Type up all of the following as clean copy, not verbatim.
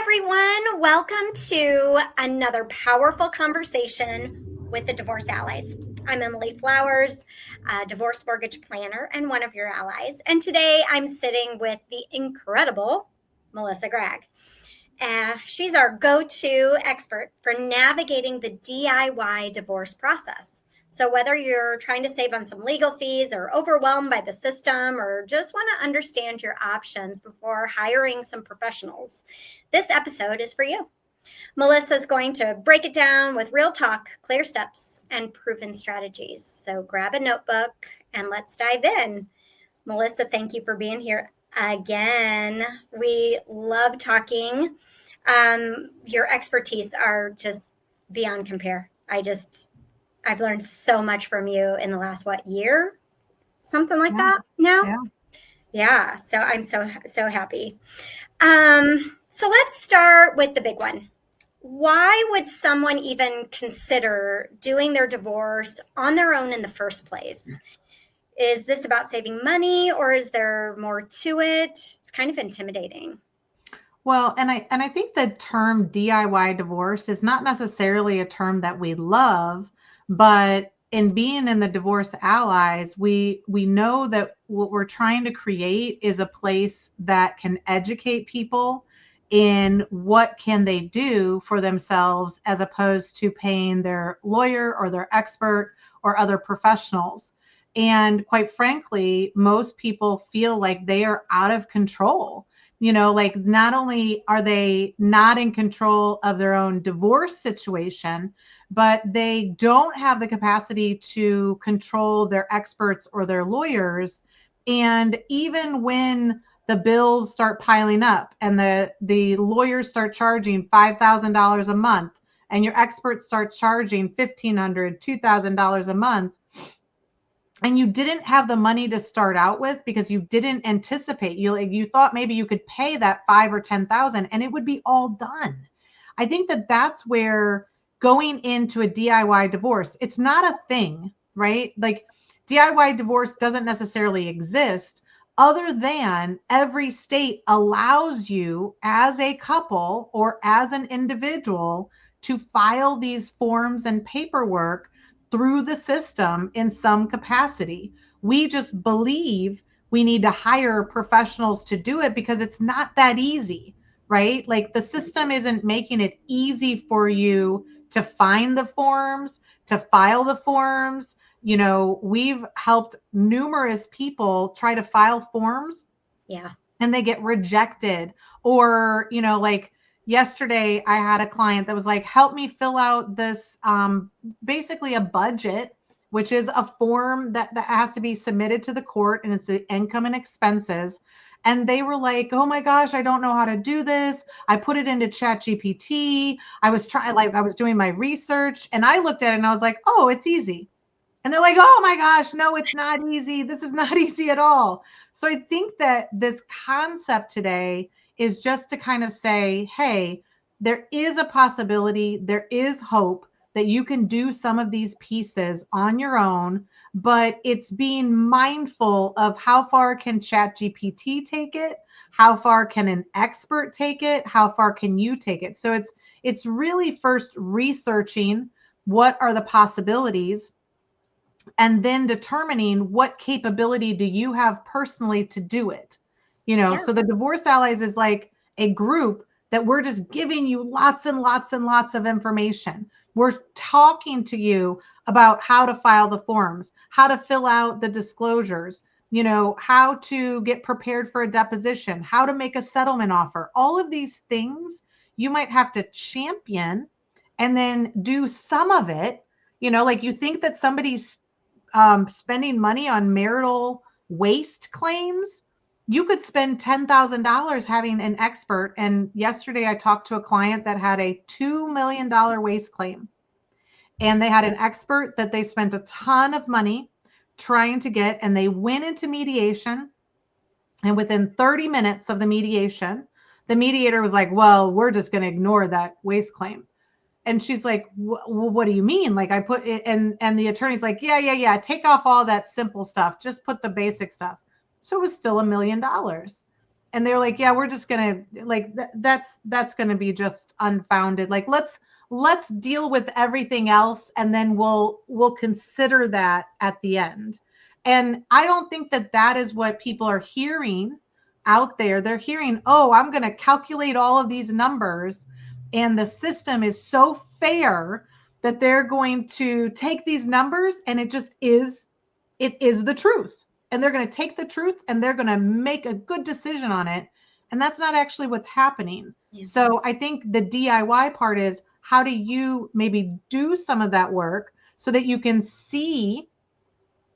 everyone. Welcome to another powerful conversation with the Divorce Allies. I'm Emily Flowers, a divorce mortgage planner and one of your allies. And today I'm sitting with the incredible Melissa Gregg. She's our go-to expert for navigating the DIY divorce process. So whether you're trying to save on some legal fees or overwhelmed by the system or just want to understand your options before hiring some professionals, this episode is for you. Melissa's going to break it down with real talk, clear steps, and proven strategies. So grab a notebook and let's dive in. Melissa, thank you for being here again. We love talking. Your expertise are just beyond compare. I've learned so much from you in the last, year? Something like that now? Yeah. So I'm so happy. So let's start with the big one. Why would someone even consider doing their divorce on their own in the first place? Is this about saving money or is there more to it? It's kind of intimidating. Well, and I think the term DIY divorce is not necessarily a term that we love, but in being in the Divorce Allies, we know that what we're trying to create is a place that can educate people in what can they do for themselves as opposed to paying their lawyer or their expert or other professionals. And quite frankly, most people feel like they are out of control. Like not only are they not in control of their own divorce situation, but they don't have the capacity to control their experts or their lawyers. And even when the bills start piling up and the lawyers start charging $5,000 a month and your experts start charging $1,500, $2,000 a month, and you didn't have the money to start out with because you didn't anticipate, you thought maybe you could pay that 5 or 10,000 and it would be all done. I think that that's where going into a DIY divorce, it's not a thing, right? Like DIY divorce doesn't necessarily exist other than every state allows you as a couple or as an individual to file these forms and paperwork through the system in some capacity. We just believe we need to hire professionals to do it because it's not that easy, right? Like the system isn't making it easy for you to find the forms, to file the forms. We've helped numerous people try to file forms. Yeah. And they get rejected. Or, like yesterday I had a client that was like, help me fill out this, basically a budget, which is a form that has to be submitted to the court, and it's the income and expenses. And they were like, oh my gosh, I don't know how to do this. I put it into ChatGPT. I was doing my research and I looked at it and I was like, oh, it's easy. And they're like, oh my gosh, no, it's not easy. This is not easy at all. So I think that this concept today is just to kind of say, hey, there is a possibility, there is hope that you can do some of these pieces on your own, but it's being mindful of how far can ChatGPT take it? How far can an expert take it? How far can you take it? So it's really first researching what are the possibilities, and then determining what capability do you have personally to do it. So the Divorce Allies is like a group that we're just giving you lots and lots and lots of information. We're talking to you about how to file the forms, how to fill out the disclosures, how to get prepared for a deposition, how to make a settlement offer. All of these things you might have to champion and then do some of it. Like you think that somebody's spending money on marital waste claims, you could spend $10,000 having an expert. And yesterday I talked to a client that had a $2 million waste claim. And they had an expert that they spent a ton of money trying to get, and they went into mediation. And within 30 minutes of the mediation, the mediator was like, well, we're just going to ignore that waste claim. And she's like, well, what do you mean? Like I put it, and the attorney's like, yeah. Take off all that simple stuff. Just put the basic stuff. So it was still $1 million. And they're like, yeah, we're just going to like, that's going to be just unfounded. Like, let's deal with everything else. And then we'll consider that at the end. And I don't think that that is what people are hearing out there. They're hearing, oh, I'm going to calculate all of these numbers, and the system is so fair that they're going to take these numbers and it is the truth. And they're going to take the truth and they're going to make a good decision on it. And that's not actually what's happening. Yeah. So I think the DIY part is, how do you maybe do some of that work so that you can see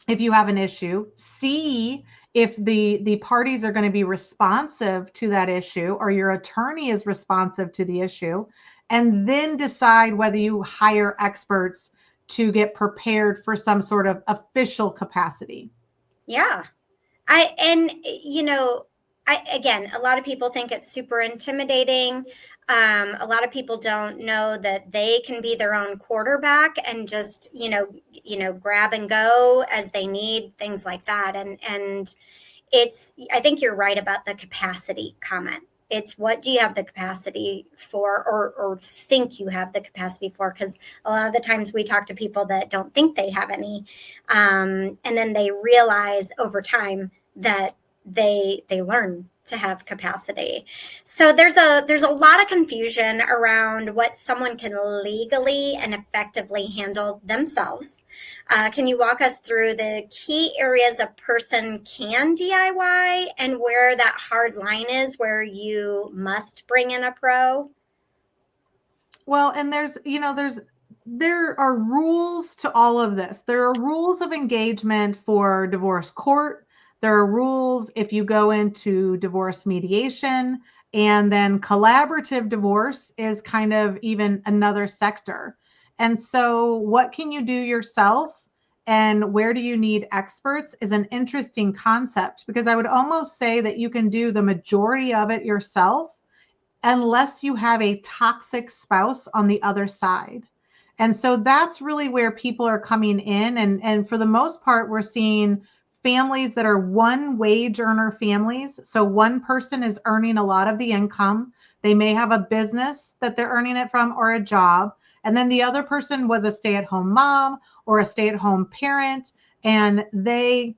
if you have an issue, see if the parties are going to be responsive to that issue, or your attorney is responsive to the issue, and then decide whether you hire experts to get prepared for some sort of official capacity. Yeah. Again, a lot of people think it's super intimidating. A lot of people don't know that they can be their own quarterback and just, grab and go as they need, things like that. And I think you're right about the capacity comment. It's what do you have the capacity for, or think you have the capacity for? Because a lot of the times we talk to people that don't think they have any. And then they realize over time that they learn to have capacity. So there's a lot of confusion around what someone can legally and effectively handle themselves. Can you walk us through the key areas a person can DIY and where that hard line is where you must bring in a pro? Well, and there are rules to all of this. There are rules of engagement for divorce court. There are rules if you go into divorce mediation, and then collaborative divorce is kind of even another sector. And so what can you do yourself and where do you need experts is an interesting concept, because I would almost say that you can do the majority of it yourself unless you have a toxic spouse on the other side. And so that's really where people are coming in. And for the most part, we're seeing families that are one wage earner families. So one person is earning a lot of the income. They may have a business that they're earning it from, or a job. And then the other person was a stay-at-home mom or a stay-at-home parent, and they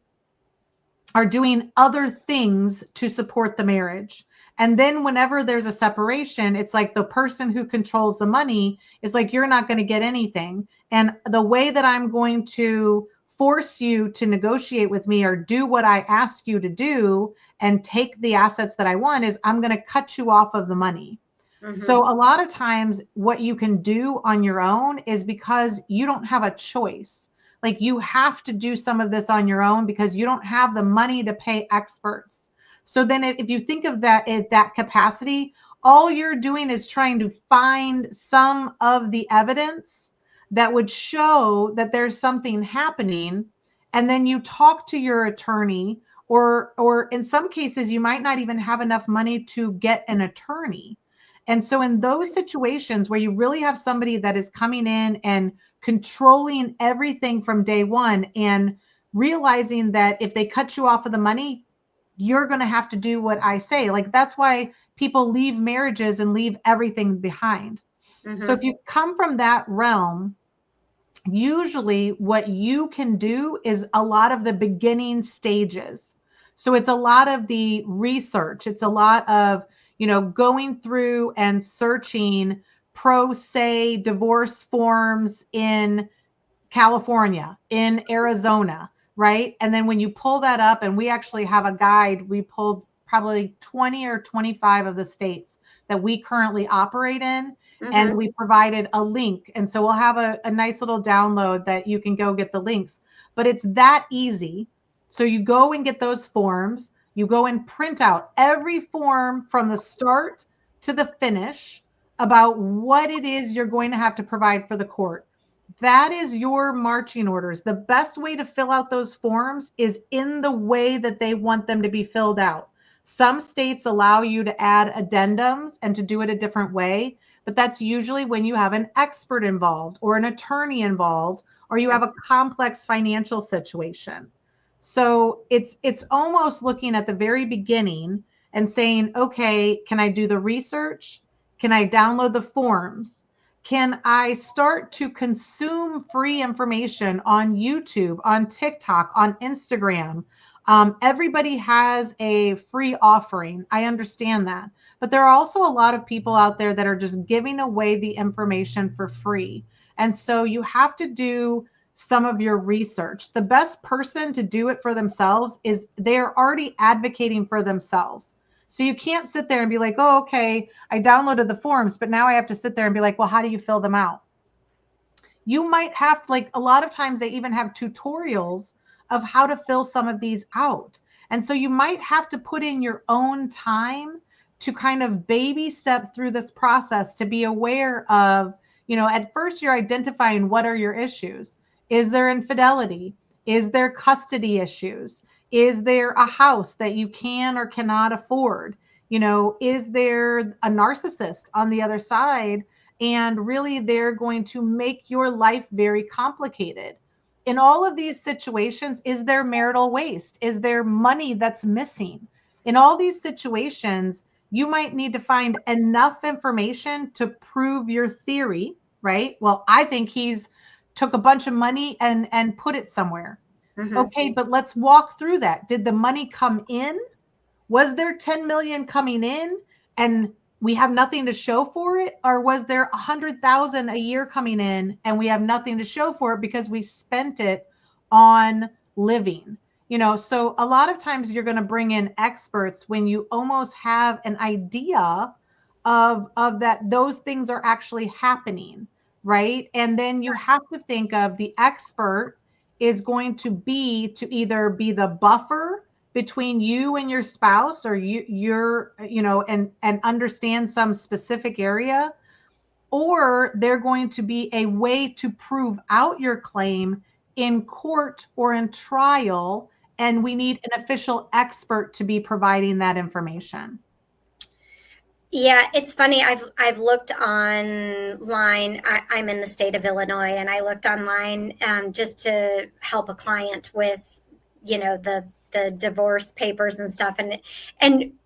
are doing other things to support the marriage. And then whenever there's a separation, it's like the person who controls the money is like, you're not going to get anything. And the way that I'm going to force you to negotiate with me or do what I ask you to do and take the assets that I want is I'm going to cut you off of the money. Mm-hmm. So a lot of times what you can do on your own is because you don't have a choice. Like, you have to do some of this on your own because you don't have the money to pay experts. So then if you think of that at that capacity, all you're doing is trying to find some of the evidence that would show that there's something happening. And then you talk to your attorney, or in some cases, you might not even have enough money to get an attorney. And so in those situations where you really have somebody that is coming in and controlling everything from day one and realizing that if they cut you off of the money, you're going to have to do what I say. Like, that's why people leave marriages and leave everything behind. Mm-hmm. So if you come from that realm, usually what you can do is a lot of the beginning stages. So it's a lot of the research. It's a lot of, going through and searching pro se divorce forms in California, in Arizona, right? And then when you pull that up, and we actually have a guide, we pulled probably 20 or 25 of the states that we currently operate in. Mm-hmm. And we provided a link. And so we'll have a nice little download that you can go get the links. But it's that easy. So you go and get those forms. You go and print out every form from the start to the finish about what it is you're going to have to provide for the court. That is your marching orders. The best way to fill out those forms is in the way that they want them to be filled out. Some states allow you to add addendums and to do it a different way, but that's usually when you have an expert involved or an attorney involved, or you have a complex financial situation. So it's almost looking at the very beginning and saying, okay, can I do the research? Can I download the forms? Can I start to consume free information on YouTube, on TikTok, on Instagram? Everybody has a free offering. I understand that. But there are also a lot of people out there that are just giving away the information for free. And so you have to do some of your research. The best person to do it for themselves is they're already advocating for themselves. So you can't sit there and be like, oh, okay, I downloaded the forms, but now I have to sit there and be like, well, how do you fill them out? You might have, like, a lot of times they even have tutorials of how to fill some of these out. And so you might have to put in your own time to kind of baby step through this process to be aware of, at first you're identifying what are your issues. Is there infidelity? Is there custody issues? Is there a house that you can or cannot afford? Is there a narcissist on the other side? And really, they're going to make your life very complicated. In all of these situations, is there marital waste? Is there money that's missing? In all these situations, you might need to find enough information to prove your theory, right? Well, I think he's took a bunch of money and put it somewhere. Mm-hmm. Okay, but let's walk through that. Did the money come in? Was there 10 million coming in and we have nothing to show for it? Or was there 100,000 a year coming in and we have nothing to show for it because we spent it on living? So a lot of times you're going to bring in experts when you almost have an idea of that those things are actually happening, right? And then you have to think of the expert is going to either be the buffer between you and your spouse, or you're and understand some specific area, or they're going to be a way to prove out your claim in court or in trial, and we need an official expert to be providing that information. Yeah, it's funny. I've looked online. I'm in the state of Illinois, and I looked online just to help a client with, the divorce papers and stuff, and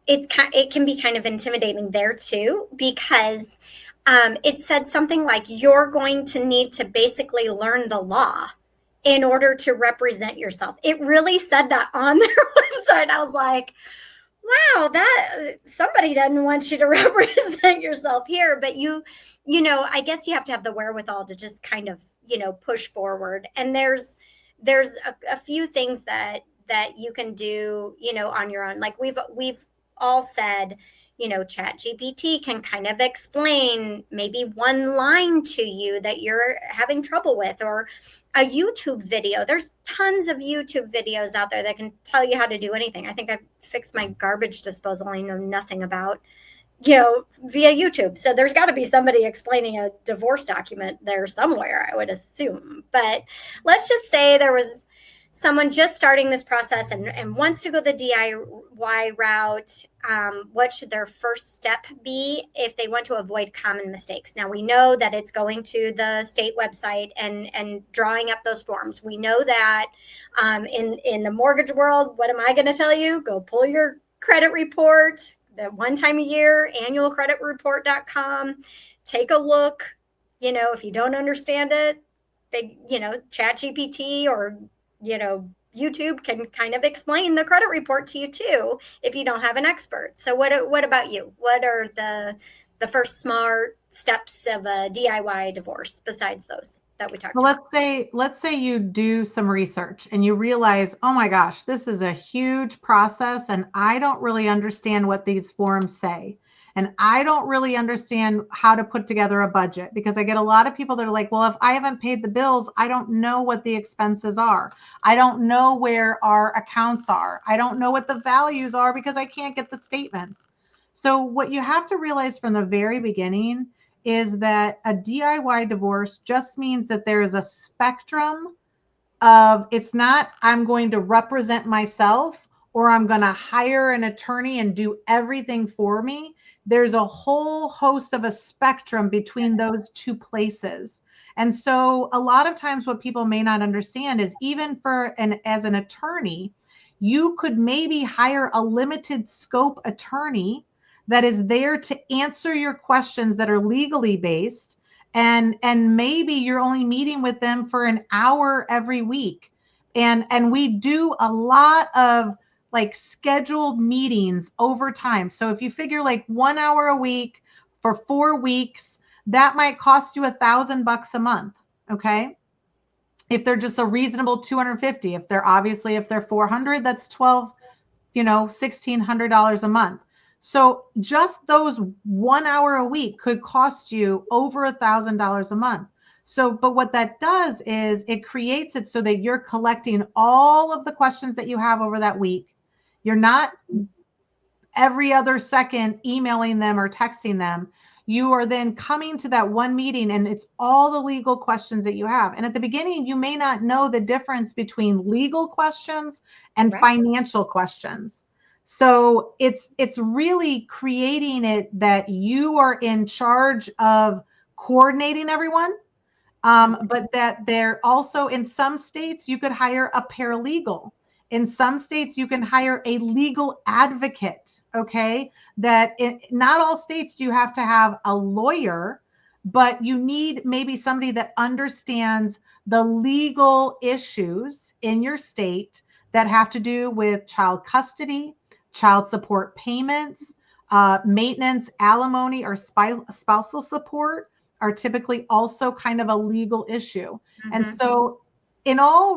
it can be kind of intimidating there too, because it said something like you're going to need to basically learn the law in order to represent yourself. It really said that on their website. I was like, wow, that somebody doesn't want you to represent yourself here, but I guess you have to have the wherewithal to just kind of, push forward. And there's a few things that you can do, on your own. Like we've all said, ChatGPT can kind of explain maybe one line to you that you're having trouble with, or a YouTube video. There's tons of YouTube videos out there that can tell you how to do anything. I think I fixed my garbage disposal I know nothing about, via YouTube. So there's got to be somebody explaining a divorce document there somewhere, I would assume. But let's just say there was someone just starting this process and wants to go the DIY route. What should their first step be if they want to avoid common mistakes? Now, we know that it's going to the state website and drawing up those forms. We know that in the mortgage world, what am I going to tell you? Go pull your credit report, the one time a year, annualcreditreport.com. Take a look. If you don't understand it, ChatGPT or YouTube can kind of explain the credit report to you too, if you don't have an expert. So what about you? What are the first smart steps of a DIY divorce besides those that we talked about? Let's say you do some research and you realize, oh my gosh, this is a huge process and I don't really understand what these forms say. And I don't really understand how to put together a budget, because I get a lot of people that are like, well, if I haven't paid the bills, I don't know what the expenses are. I don't know where our accounts are. I don't know what the values are because I can't get the statements. So what you have to realize from the very beginning is that a DIY divorce just means that there is a spectrum of, it's not, I'm going to represent myself or I'm going to hire an attorney and do everything for me. There's a whole host of a spectrum between those two places. And so a lot of times what people may not understand is, even as an attorney, you could maybe hire a limited scope attorney that is there to answer your questions that are legally based. And maybe you're only meeting with them for an hour every week. And we do a lot of like scheduled meetings over time. So if you figure like 1 hour a week for 4 weeks, that might cost you $1,000 a month. Okay. If they're just a reasonable 250, if they're 400, that's 12, $1,600 a month. So just those 1 hour a week could cost you over $1,000 a month. So, but what that does is it creates it so that you're collecting all of the questions that you have over that week. You're not every other second emailing them or texting them. You are then coming to that one meeting and it's all the legal questions that you have. And at the beginning, you may not know the difference between legal questions and financial questions. So it's really creating it that you are in charge of coordinating everyone. But that they're also, in some states, you could hire a paralegal. In some states, you can hire a legal advocate. Okay. Not all states do you have to have a lawyer, but you need maybe somebody that understands the legal issues in your state that have to do with child custody, child support payments, maintenance, alimony, or spousal support are typically also kind of a legal issue. And so in all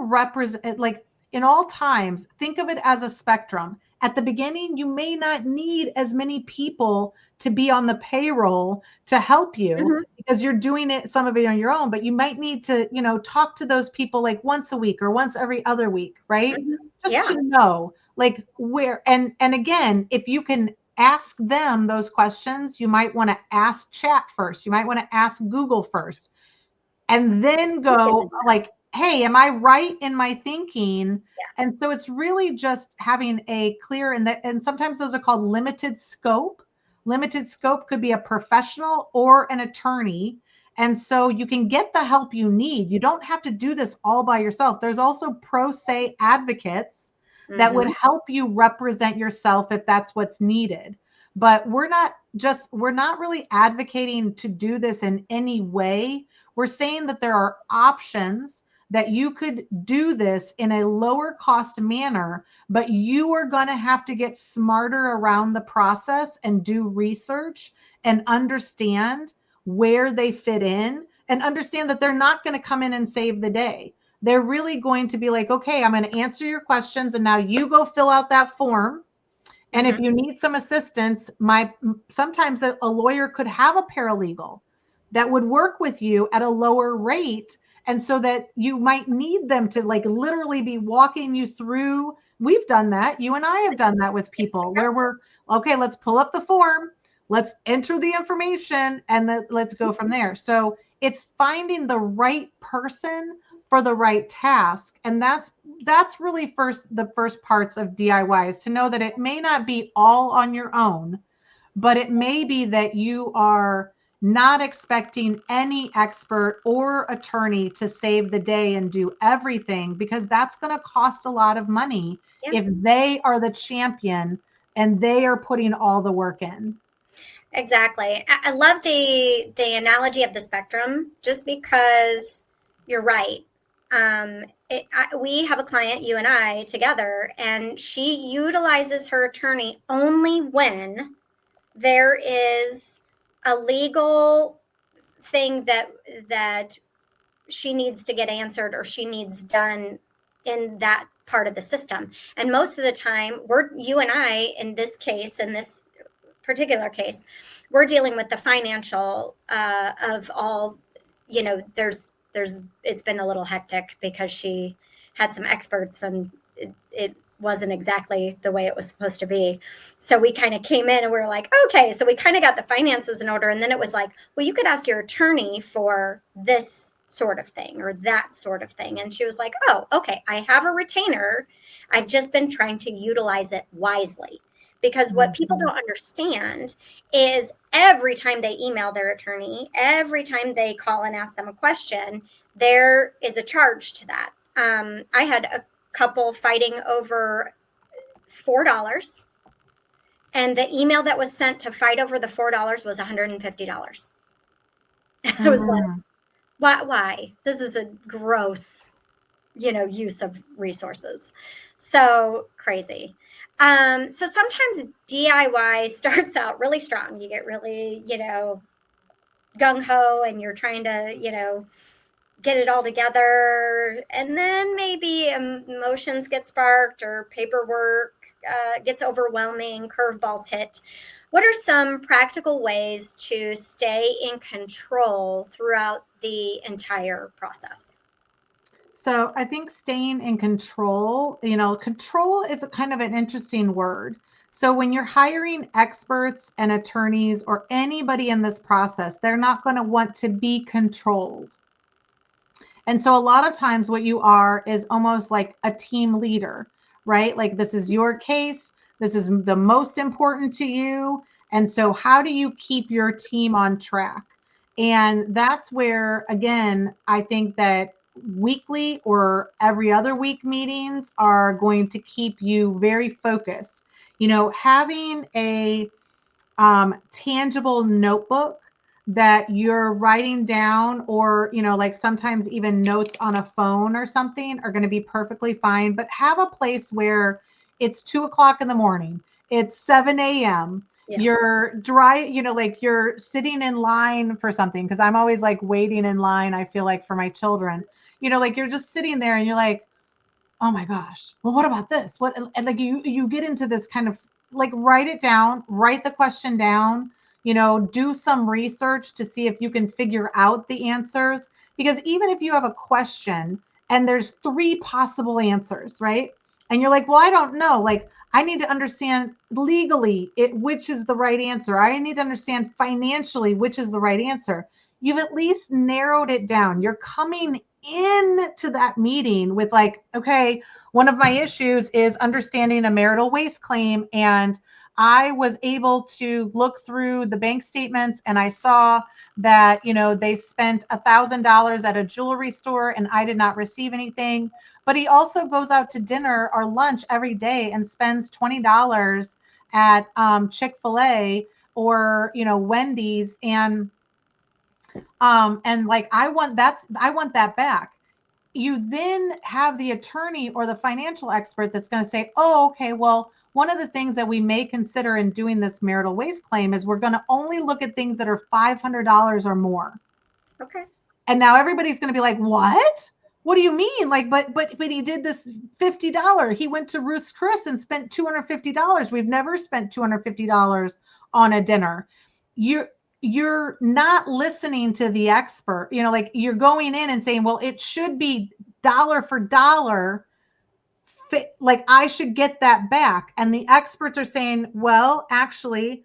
times, think of it as a spectrum. At the beginning, you may not need as many people to be on the payroll to help you because you're doing some of it on your own, but you might need to, talk to those people like once a week or once every other week, right? Just to know like where, and again, if you can ask them those questions, you might want to ask chat first. You might want to ask Google first and then go like, hey, am I right in my thinking? And so it's really just having a clear, and sometimes those are called limited scope. Limited scope could be a professional or an attorney. And so you can get the help you need. You don't have to do this all by yourself. There's also pro se advocates that would help you represent yourself if that's what's needed. But we're not really advocating to do this in any way. We're saying that there are options that you could do this in a lower cost manner, but you are going to have to get smarter around the process and do research and understand where they fit in and understand that they're not going to come in and save the day. They're really going to be like, okay, I'm going to answer your questions and now you go fill out that form. And if you need some assistance, sometimes a lawyer could have a paralegal that would work with you at a lower rate. And so that you might need them to like literally be walking you through. We've done that. You and I have done that with people where we're, okay, let's pull up the form. Let's enter the information and let's go from there. So it's finding the right person for the right task. And that's really the first parts of DIY is to know that it may not be all on your own, but it may be that you are not expecting any expert or attorney to save the day and do everything, because that's going to cost a lot of money if they are the champion and they are putting all the work in. Exactly. I love the analogy of the spectrum, just because you're right. We have a client, you and I together, and she utilizes her attorney only when there is a legal thing that she needs to get answered or she needs done in that part of the system. And most of the time, you and I, in this particular case, we're dealing with the financial of all. It's been a little hectic because she had some experts and it wasn't exactly the way it was supposed to be. So we kind of came in and we were like, okay, so we kind of got the finances in order. And then it was like, well, you could ask your attorney for this sort of thing or that sort of thing. And she was like, oh, okay, I have a retainer. I've just been trying to utilize it wisely. Because what people don't understand is every time they email their attorney, every time they call and ask them a question, there is a charge to that. I had a couple fighting over $4. And the email that was sent to fight over the $4 was $150. I was like, why? This is a gross, use of resources. So crazy. So sometimes DIY starts out really strong. You get really, gung ho and you're trying to, get it all together. And then maybe emotions get sparked or paperwork gets overwhelming, curveballs hit. What are some practical ways to stay in control throughout the entire process? So I think staying in control, control is a kind of an interesting word. So when you're hiring experts and attorneys or anybody in this process, they're not going to want to be controlled. And so a lot of times what you are is almost like a team leader, right? Like this is your case. This is the most important to you. And so how do you keep your team on track? And that's where, again, I think that weekly or every other week meetings are going to keep you very focused. Having a tangible notebook that you're writing down, or like sometimes even notes on a phone or something are going to be perfectly fine. But have a place where it's 2:00 in the morning, it's 7 a.m. Yeah. You're dry, like you're sitting in line for something, because I'm always like waiting in line, I feel like, for my children. Like you're just sitting there and you're like, oh my gosh, well, what about this? What? And like you get into this kind of like, write it down, write the question down, do some research to see if you can figure out the answers. Because even if you have a question and there's 3 possible answers, right? And you're like, well, I don't know. Like, I need to understand legally which is the right answer. I need to understand financially which is the right answer. You've at least narrowed it down. You're coming into that meeting with like, okay, one of my issues is understanding a marital waste claim. And I was able to look through the bank statements and I saw that, they spent $1,000 at a jewelry store and I did not receive anything. But he also goes out to dinner or lunch every day and spends $20 at Chick-fil-A or, Wendy's. And like, I want that back. You then have the attorney or the financial expert that's going to say, oh, okay, well, one of the things that we may consider in doing this marital waste claim is we're going to only look at things that are $500 or more. Okay. And now everybody's going to be like, what do you mean? Like, but he did this $50. He went to Ruth's Chris and spent $250. We've never spent $250 on a dinner. You're not listening to the expert, like you're going in and saying, well, it should be dollar for dollar. Like I should get that back. And the experts are saying, well, actually,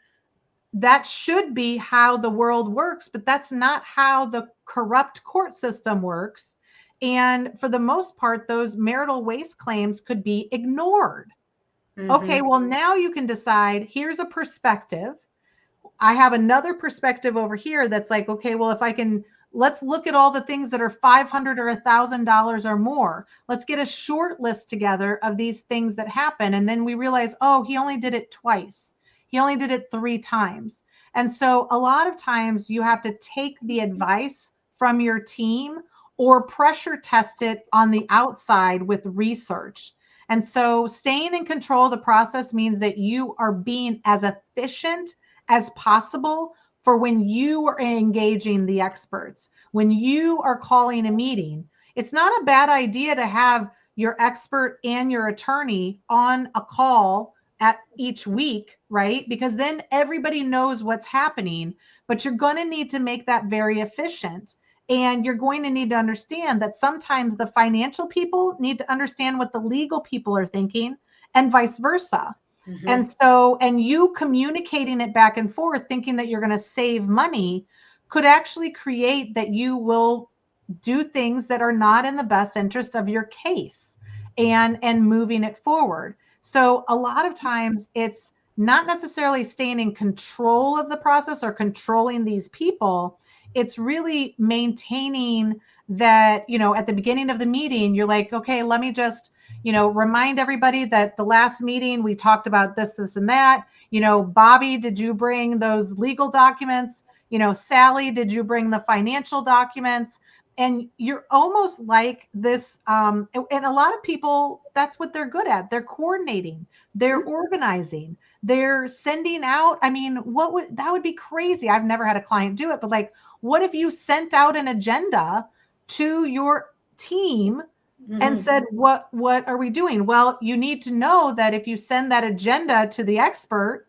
that should be how the world works, but that's not how the corrupt court system works. And for the most part, those marital waste claims could be ignored. Mm-hmm. Okay, well, now you can decide, here's a perspective. I have another perspective over here that's like, okay, well, let's look at all the things that are $500 or $1,000 or more. Let's get a short list together of these things that happen. And then we realize, oh, he only did it twice. He only did it 3 times. And so a lot of times you have to take the advice from your team or pressure test it on the outside with research. And so staying in control of the process means that you are being as efficient as possible for when you are engaging the experts, when you are calling a meeting. It's not a bad idea to have your expert and your attorney on a call at each week, right? Because then everybody knows what's happening, but you're going to need to make that very efficient. And you're going to need to understand that sometimes the financial people need to understand what the legal people are thinking and vice versa. Mm-hmm. And so, and you communicating it back and forth, thinking that you're going to save money, could actually create that you will do things that are not in the best interest of your case and moving it forward. So a lot of times it's not necessarily staying in control of the process or controlling these people. It's really maintaining that, at the beginning of the meeting, you're like, okay, let me just, remind everybody that the last meeting we talked about this, this, and that. Bobby, did you bring those legal documents? Sally, did you bring the financial documents? And you're almost like this. And a lot of people, that's what they're good at. They're coordinating, they're organizing, they're sending out. I mean, that would be crazy. I've never had a client do it, but like, what if you sent out an agenda to your team and said, what are we doing? Well, you need to know that if you send that agenda to the expert,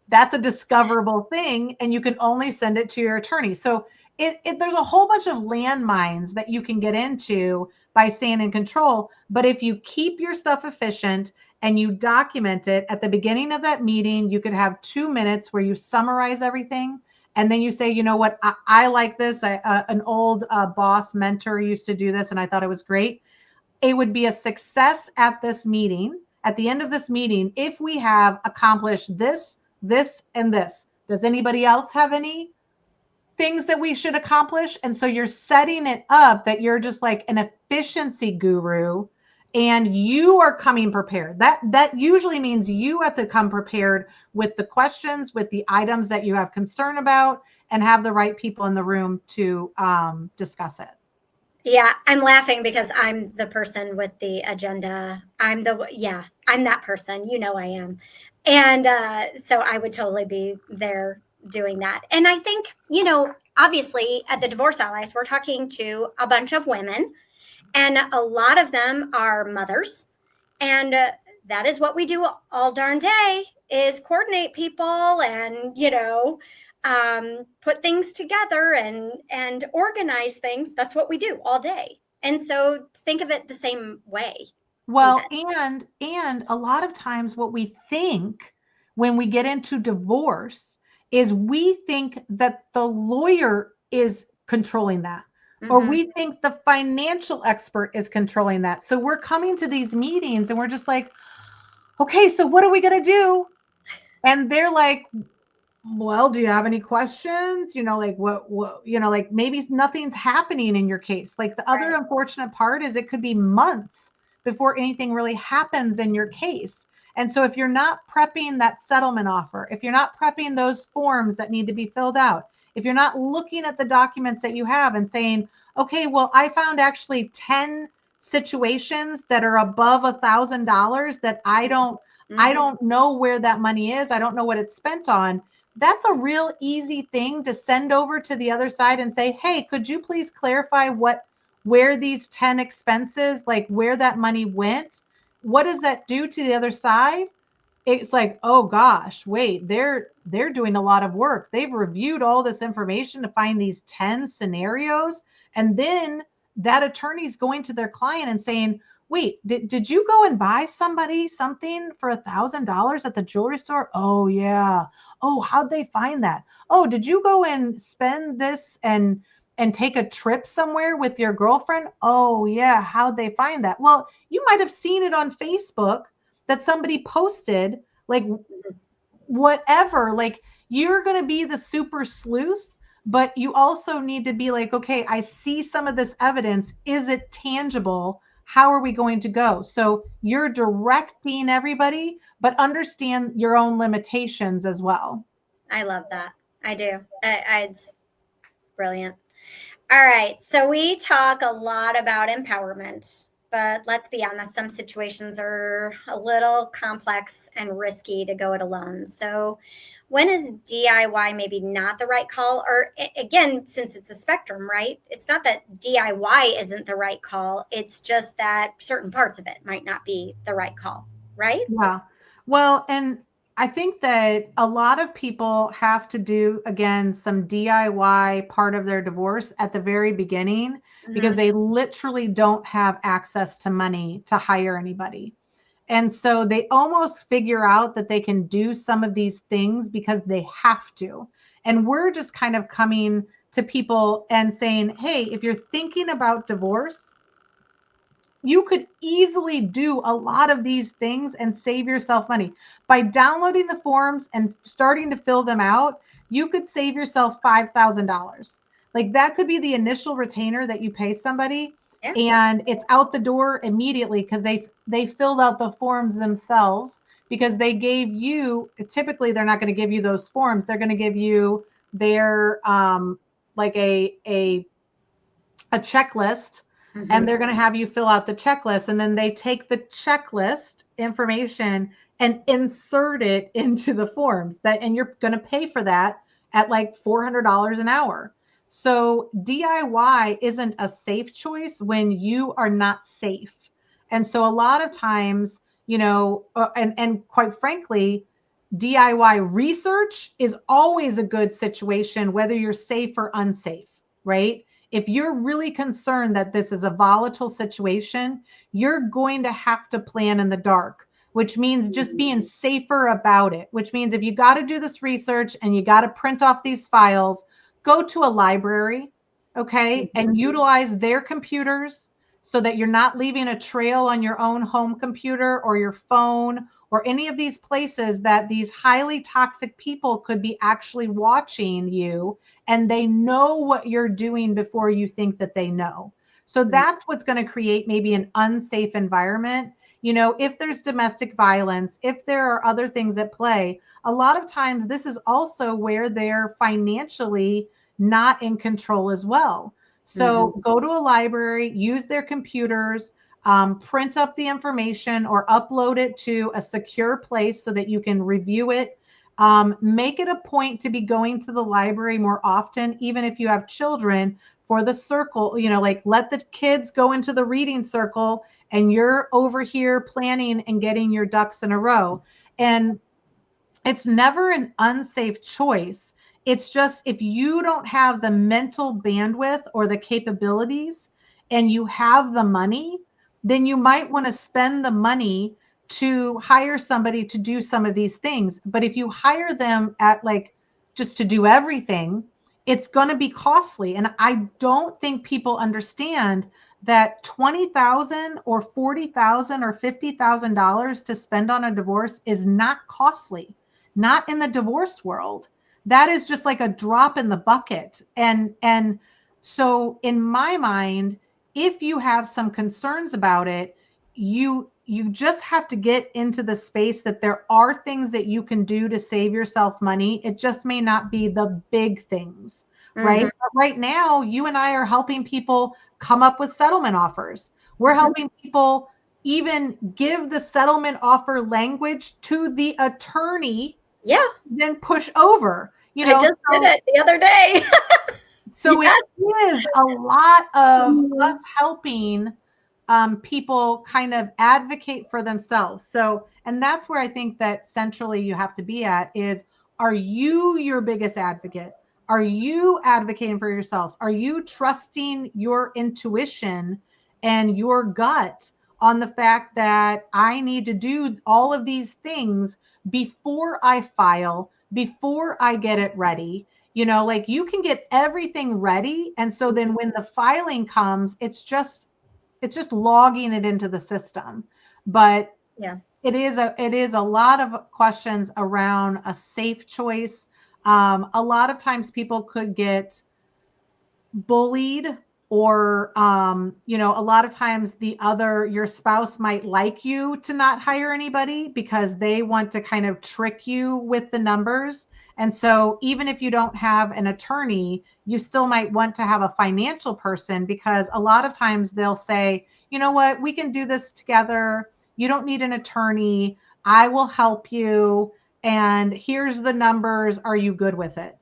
that's a discoverable thing, and you can only send it to your attorney. So there's a whole bunch of landmines that you can get into by staying in control. But if you keep your stuff efficient and you document it at the beginning of that meeting, you could have 2 minutes where you summarize everything. And then you say, you know what, I like this. An old boss mentor used to do this, and I thought it was great. It would be a success at this meeting, at the end of this meeting, if we have accomplished this, this, and this. Does anybody else have any things that we should accomplish? And so you're setting it up that you're just like an efficiency guru, and you are coming prepared. That usually means you have to come prepared with the questions, with the items that you have concern about, and have the right people in the room to discuss it. Yeah, I'm laughing because I'm the person with the agenda. I'm that person. I am. And so I would totally be there doing that. And I think, obviously at the Divorce Allies, we're talking to a bunch of women, and a lot of them are mothers. And that is what we do all darn day, is coordinate people and, put things together and organize things. That's what we do all day. And so think of it the same way. Well, and a lot of times what we think when we get into divorce is we think that the lawyer is controlling that, or we think the financial expert is controlling that. So we're coming to these meetings and we're just like, okay, so what are we going to do? And they're like, well, do you have any questions? Like what, like maybe nothing's happening in your case. Like the other unfortunate part is it could be months before anything really happens in your case. And so if you're not prepping that settlement offer, if you're not prepping those forms that need to be filled out, if you're not looking at the documents that you have and saying, okay, well, I found actually 10 situations that are above $1,000 that I don't know where that money is. I don't know what it's spent on. That's a real easy thing to send over to the other side and say, hey, could you please clarify where these 10 expenses, like where that money went? What does that do to the other side? It's like, oh gosh, wait, they're doing a lot of work. They've reviewed all this information to find these 10 scenarios. And then that attorney's going to their client and saying, wait, did you go and buy something for $1,000 at the jewelry store? Oh yeah. Oh, how'd they find that? Oh, did you go and spend this and take a trip somewhere with your girlfriend? Oh yeah. How'd they find that? Well, you might have seen it on Facebook that somebody posted, like whatever, like you're going to be the super sleuth, but you also need to be like, okay, I see some of this evidence. Is it tangible? How are we going to go? So you're directing everybody, but understand your own limitations as well. I love that. I do. It's brilliant. All right. So we talk a lot about empowerment, but let's be honest, some situations are a little complex and risky to go it alone. So when is DIY maybe not the right call? Or again, since it's a spectrum, right? It's not that DIY isn't the right call. It's just that certain parts of it might not be the right call, right? Yeah. Well, and I think that a lot of people have to do, again, some DIY part of their divorce at the very beginning because they literally don't have access to money to hire anybody. And so they almost figure out that they can do some of these things because they have to. And we're just kind of coming to people and saying, hey, if you're thinking about divorce, you could easily do a lot of these things and save yourself money. By downloading the forms and starting to fill them out, you could save yourself $5,000. Like that could be the initial retainer that you pay somebody, and it's out the door immediately because they filled out the forms themselves because they gave you, typically they're not going to give you those forms. They're going to give you their like a checklist, and they're going to have you fill out the checklist, and then they take the checklist information and insert it into the forms and you're going to pay for that at like $400 an hour. So DIY isn't a safe choice when you are not safe. And so a lot of times, and quite frankly, DIY research is always a good situation, whether you're safe or unsafe, right? If you're really concerned that this is a volatile situation, you're going to have to plan in the dark, which means just being safer about it, which means if you got to do this research and you got to print off these files, go to a library, okay, and utilize their computers so that you're not leaving a trail on your own home computer or your phone or any of these places that these highly toxic people could be actually watching you, and they know what you're doing before you think that they know. So that's what's going to create maybe an unsafe environment. If there's domestic violence, if there are other things at play, a lot of times this is also where they're financially not in control as well. So go to a library, use their computers, print up the information or upload it to a secure place so that you can review it. Make it a point to be going to the library more often, even if you have children, for the circle, like let the kids go into the reading circle and you're over here planning and getting your ducks in a row. And it's never an unsafe choice. It's just if you don't have the mental bandwidth or the capabilities and you have the money, then you might want to spend the money to hire somebody to do some of these things. But if you hire them at like just to do everything, it's going to be costly. And I don't think people understand that $20,000 or $40,000 or $50,000 to spend on a divorce is not costly. Not in the divorce world. That is just like a drop in the bucket. And so in my mind, if you have some concerns about it, you just have to get into the space that there are things that you can do to save yourself money. It just may not be the big things, right? But right now, you and I are helping people come up with settlement offers. We're helping people even give the settlement offer language to the attorney, then push over. I just did it the other day. So it is a lot of us helping people kind of advocate for themselves. So, and that's where I think that centrally you have to be at is, are you your biggest advocate? Are you advocating for yourselves? Are you trusting your intuition and your gut on the fact that I need to do all of these things before I file, before I get it ready? Like you can get everything ready. And so then when the filing comes, it's just logging it into the system. But it is a lot of questions around a safe choice. A lot of times people could get bullied, or a lot of times your spouse might like you to not hire anybody because they want to kind of trick you with the numbers. And so even if you don't have an attorney, you still might want to have a financial person, because a lot of times they'll say, you know what, we can do this together. You don't need an attorney. I will help you. And here's the numbers. Are you good with it?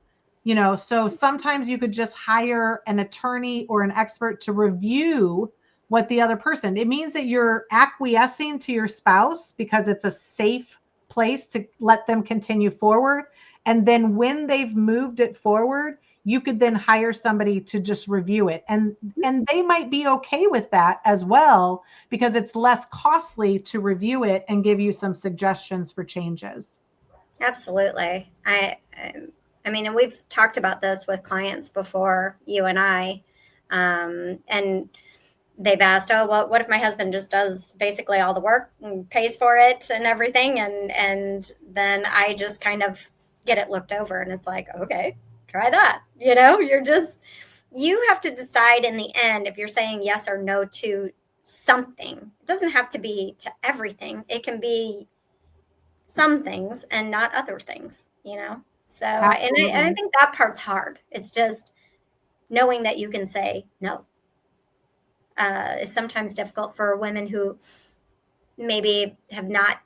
So sometimes you could just hire an attorney or an expert to review what the other person. It means that you're acquiescing to your spouse because it's a safe place to let them continue forward. And then when they've moved it forward, you could then hire somebody to just review it. And they might be okay with that as well, because it's less costly to review it and give you some suggestions for changes. Absolutely. I mean, and we've talked about this with clients before, you and I, and they've asked, oh, well, what if my husband just does basically all the work and pays for it and everything? And then I just kind of get it looked over, and it's like, okay, try that. You have to decide in the end if you're saying yes or no to something. It doesn't have to be to everything. It can be some things and not other things, you know? So, and I think that part's hard. It's just knowing that you can say no is sometimes difficult for women who maybe have not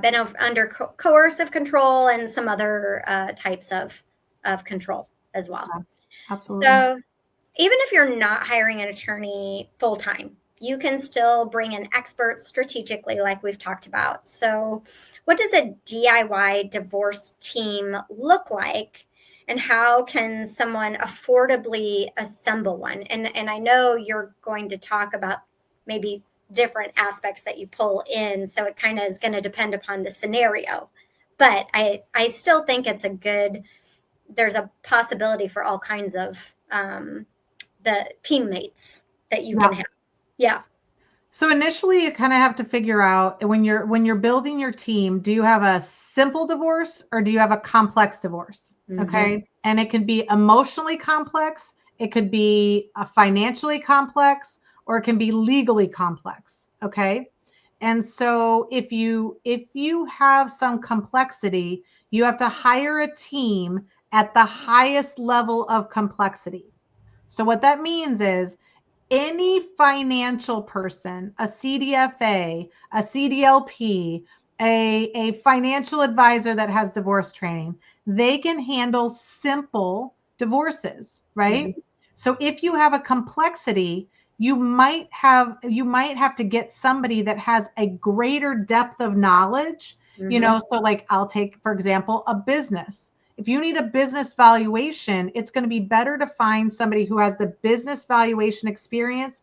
been under coercive control and some other types of control as well. Yeah, absolutely. So even if you're not hiring an attorney full time, you can still bring in experts strategically, like we've talked about. So, what does a DIY divorce team look like? And how can someone affordably assemble one? And I know you're going to talk about maybe different aspects that you pull in. So it kind of is going to depend upon the scenario. But I still think it's there's a possibility for all kinds of the teammates that you can have. Yeah. So initially you kind of have to figure out when you're building your team, do you have a simple divorce or do you have a complex divorce? Mm-hmm. Okay. And it can be emotionally complex, it could be financially complex, or it can be legally complex. Okay. And so if you have some complexity, you have to hire a team at the highest level of complexity. So what that means is any financial person, a CDFA, a CDLP, a financial advisor that has divorce training, they can handle simple divorces, right? Mm-hmm. So if you have a complexity, you might have to get somebody that has a greater depth of knowledge, mm-hmm. So like I'll take, for example, a business. If you need a business valuation, it's going to be better to find somebody who has the business valuation experience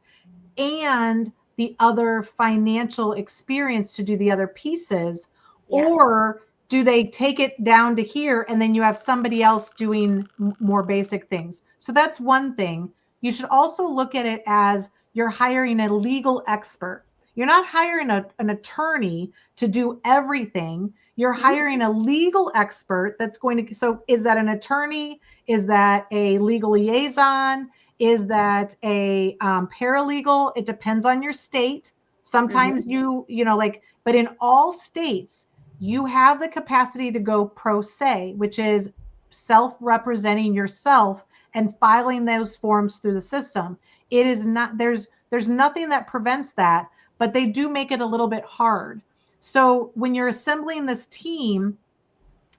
and the other financial experience to do the other pieces. Yes. Or do they take it down to here and then you have somebody else doing more basic things? So that's one thing. You should also look at it as you're hiring a legal expert. You're not hiring an attorney to do everything. You're hiring a legal expert that's going to, so is that an attorney? Is that a legal liaison? Is that a paralegal? It depends on your state. Sometimes mm-hmm. But in all states, you have the capacity to go pro se, which is self-representing yourself and filing those forms through the system. It is not, there's nothing that prevents that, but they do make it a little bit hard. So when you're assembling this team,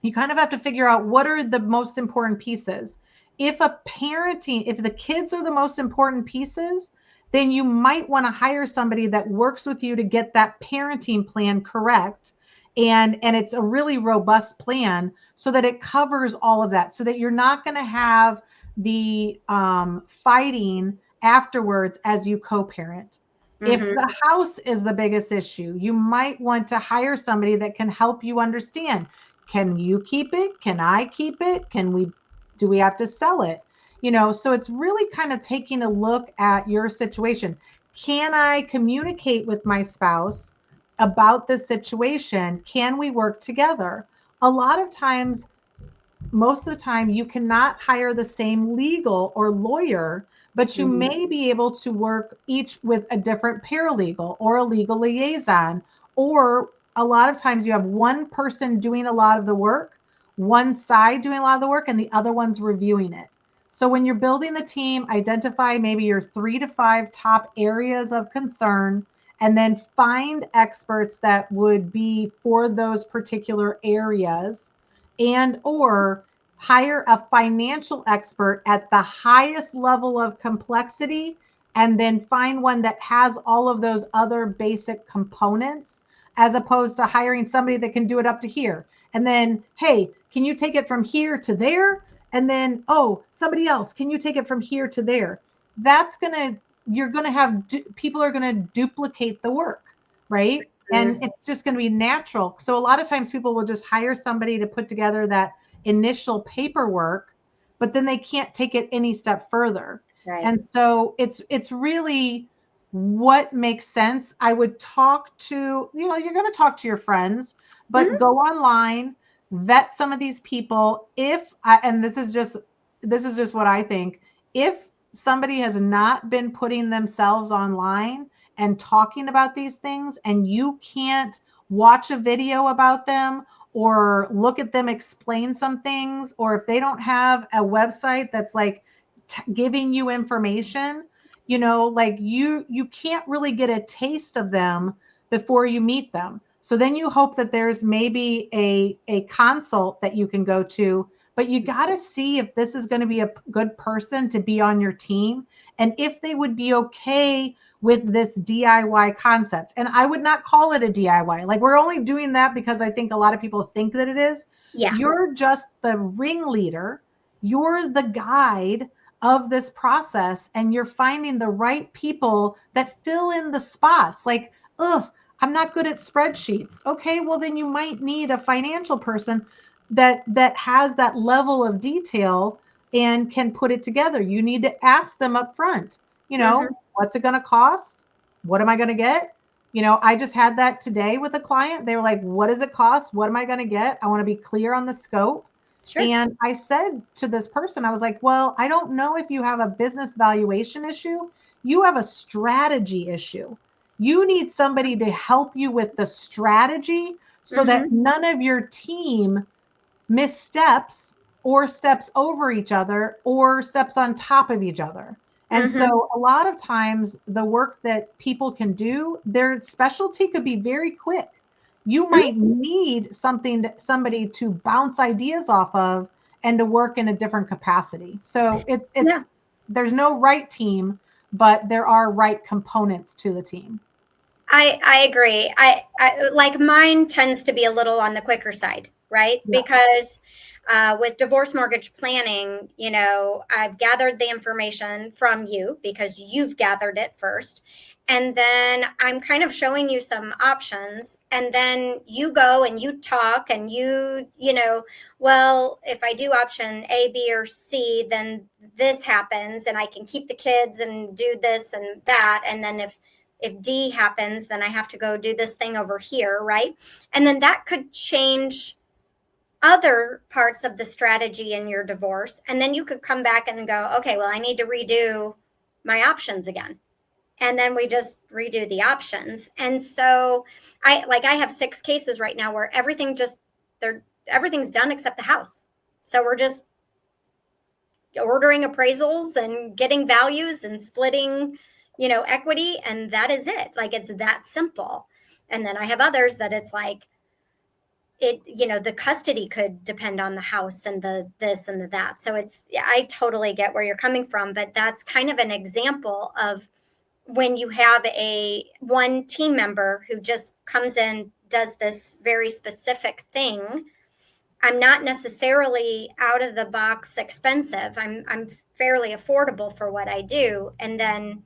you kind of have to figure out what are the most important pieces. If the kids are the most important pieces, then you might want to hire somebody that works with you to get that parenting plan correct. And it's a really robust plan so that it covers all of that, so that you're not going to have the fighting afterwards as you co-parent. Mm-hmm. If the house is the biggest issue, you might want to hire somebody that can help you understand. Can you keep it? Can I keep it? Do we have to sell it? So it's really kind of taking a look at your situation. Can I communicate with my spouse about this situation? Can we work together? A lot of times, most of the time, you cannot hire the same legal or lawyer, but you mm-hmm. may be able to work each with a different paralegal or a legal liaison. Or a lot of times you have one person doing a lot of the work, one side doing a lot of the work, and the other one's reviewing it. So when you're building the team, identify maybe your 3 to 5 top areas of concern, and then find experts that would be for those particular areas, and or hire a financial expert at the highest level of complexity, and then find one that has all of those other basic components, as opposed to hiring somebody that can do it up to here. And then, hey, can you take it from here to there? And then, oh, somebody else, can you take it from here to there? You're going to have, people are going to duplicate the work, right? Mm-hmm. And it's just going to be natural. So a lot of times people will just hire somebody to put together that initial paperwork, but then they can't take it any step further. Right. And so it's really what makes sense. I would talk to, you're going to talk to your friends, but mm-hmm. go online, vet some of these people. And this is just what I think. If somebody has not been putting themselves online and talking about these things, and you can't watch a video about them or look at them explain some things, or if they don't have a website that's like giving you information, like you can't really get a taste of them before you meet them. So then you hope that there's maybe a consult that you can go to, but you got to see if this is going to be a good person to be on your team and if they would be okay with this DIY concept. And I would not call it a DIY. Like, we're only doing that because I think a lot of people think that it is. Yeah. You're just the ringleader. You're the guide of this process, and you're finding the right people that fill in the spots. Like, I'm not good at spreadsheets. Okay, well then you might need a financial person that has that level of detail and can put it together. You need to ask them up front, what's it going to cost? What am I going to get? I just had that today with a client. They were like, what does it cost? What am I going to get? I want to be clear on the scope. Sure. And I said to this person, I was like, well, I don't know if you have a business valuation issue. You have a strategy issue. You need somebody to help you with the strategy so that none of your team missteps or steps over each other or steps on top of each other. And so a lot of times the work that people can do, their specialty could be very quick. You might need somebody to bounce ideas off of and to work in a different capacity. So there's no right team, but there are right components to the team. I agree. I like, mine tends to be a little on the quicker side, right? Yeah. Because with divorce mortgage planning, I've gathered the information from you because you've gathered it first. And then I'm kind of showing you some options. And then you go and you talk and well, if I do option A, B, or C, then this happens and I can keep the kids and do this and that. And then if D happens, then I have to go do this thing over here, right? And then that could change other parts of the strategy in your divorce. And then you could come back and go, okay, well, I need to redo my options again. And then we just redo the options. And so I have 6 cases right now where everything's done except the house. So we're just ordering appraisals and getting values and splitting equity, and that is it. Like, it's that simple. And then I have others that it's like, the custody could depend on the house and the this and the that. So I totally get where you're coming from, but that's kind of an example of when you have one team member who just comes in, does this very specific thing. I'm not necessarily out of the box expensive. I'm fairly affordable for what I do. And then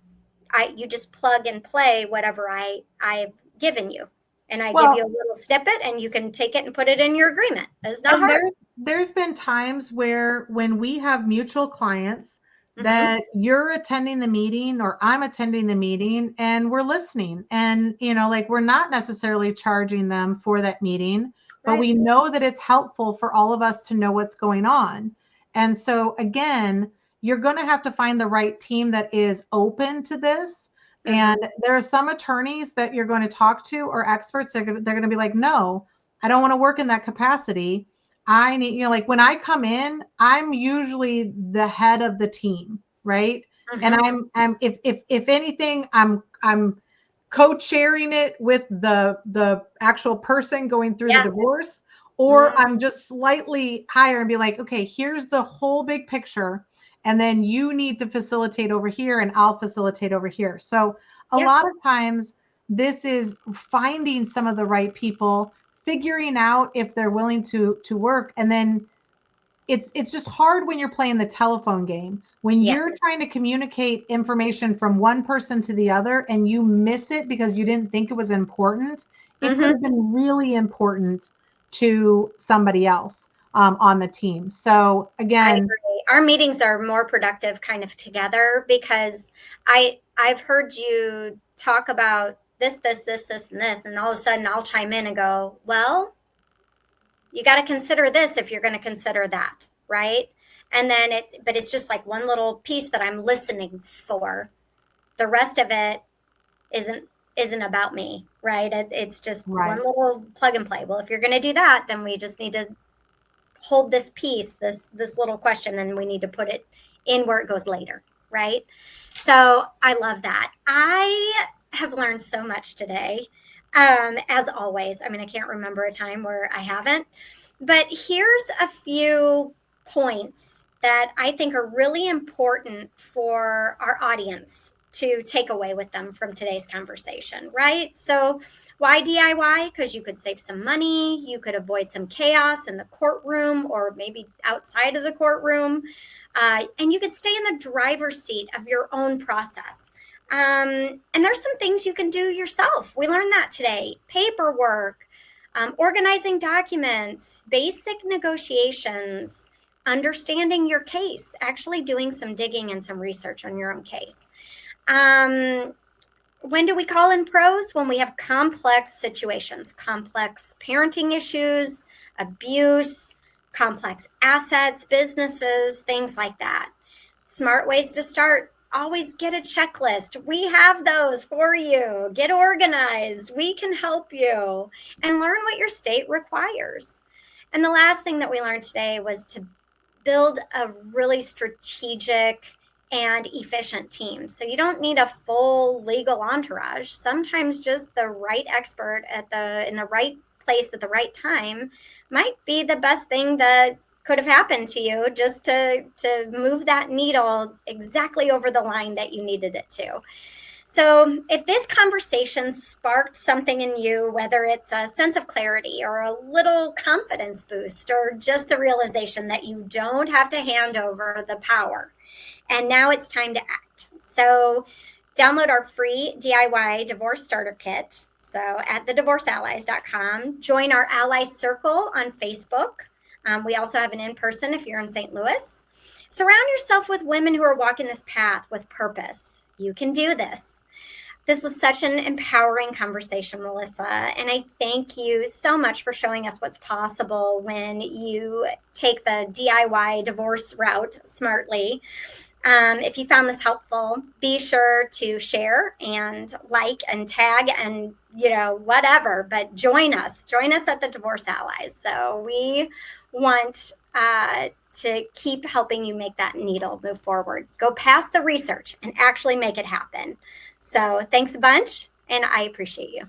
you just plug and play whatever I've given you. And I give you a little snippet and you can take it and put it in your agreement. It's not hard. There's been times when we have mutual clients that you're attending the meeting or I'm attending the meeting and we're listening. And, we're not necessarily charging them for that meeting, but we know that it's helpful for all of us to know what's going on. And so again, you're going to have to find the right team that is open to this. And there are some attorneys that you're going to talk to or experts they're going to be like, no, I don't want to work in that capacity. I need, like when I come in, I'm usually the head of the team, right? And I'm if anything, I'm co-chairing it with the actual person going through the divorce, or I'm just slightly higher and be like, okay, here's the whole big picture. And then you need to facilitate over here and I'll facilitate over here. So a lot of times this is finding some of the right people, figuring out if they're willing to work. And then it's just hard when you're playing the telephone game, when you're trying to communicate information from one person to the other and you miss it because you didn't think it was important. It could have been really important to somebody else on the team. So again, our meetings are more productive kind of together because I've heard you talk about this, and this, and all of a sudden I'll chime in and go, well, you got to consider this if you're going to consider that, right? And then but it's just like one little piece that I'm listening for. The rest of it isn't about me, right? It's just one little plug and play. Well, if you're going to do that, then we just need to hold this piece, this little question, and we need to put it in where it goes later, right? So I love that. I have learned so much today. As always, I mean, I can't remember a time where I haven't, but here's a few points that I think are really important for our audience to take away with them from today's conversation, right? So why DIY? Because you could save some money, you could avoid some chaos in the courtroom or maybe outside of the courtroom, and you could stay in the driver's seat of your own process. And there's some things you can do yourself. We learned that today. Paperwork, organizing documents, basic negotiations, understanding your case, actually doing some digging and some research on your own case. When do we call in pros? When we have complex situations, complex parenting issues, abuse, complex assets, businesses, things like that. Smart ways to start. Always get a checklist. We have those for you. Get organized. We can help you. And learn what your state requires. And the last thing that we learned today was to build a really strategic and efficient team. So you don't need a full legal entourage. Sometimes just the right expert in the right place at the right time might be the best thing that could have happened to you, just to move that needle exactly over the line that you needed it to. So if this conversation sparked something in you, whether it's a sense of clarity or a little confidence boost or just a realization that you don't have to hand over the power, and now it's time to act. So download our free DIY divorce starter kit. So at thedivorceallies.com, join our ally circle on Facebook. We also have an in-person if you're in St. Louis. Surround yourself with women who are walking this path with purpose. You can do this. This was such an empowering conversation, Melissa, and I thank you so much for showing us what's possible when you take the DIY divorce route smartly. If you found this helpful, be sure to share and like and tag and, whatever, but join us at the Divorce Allies. So we want to keep helping you make that needle move forward. Go past the research and actually make it happen. So thanks a bunch, and I appreciate you.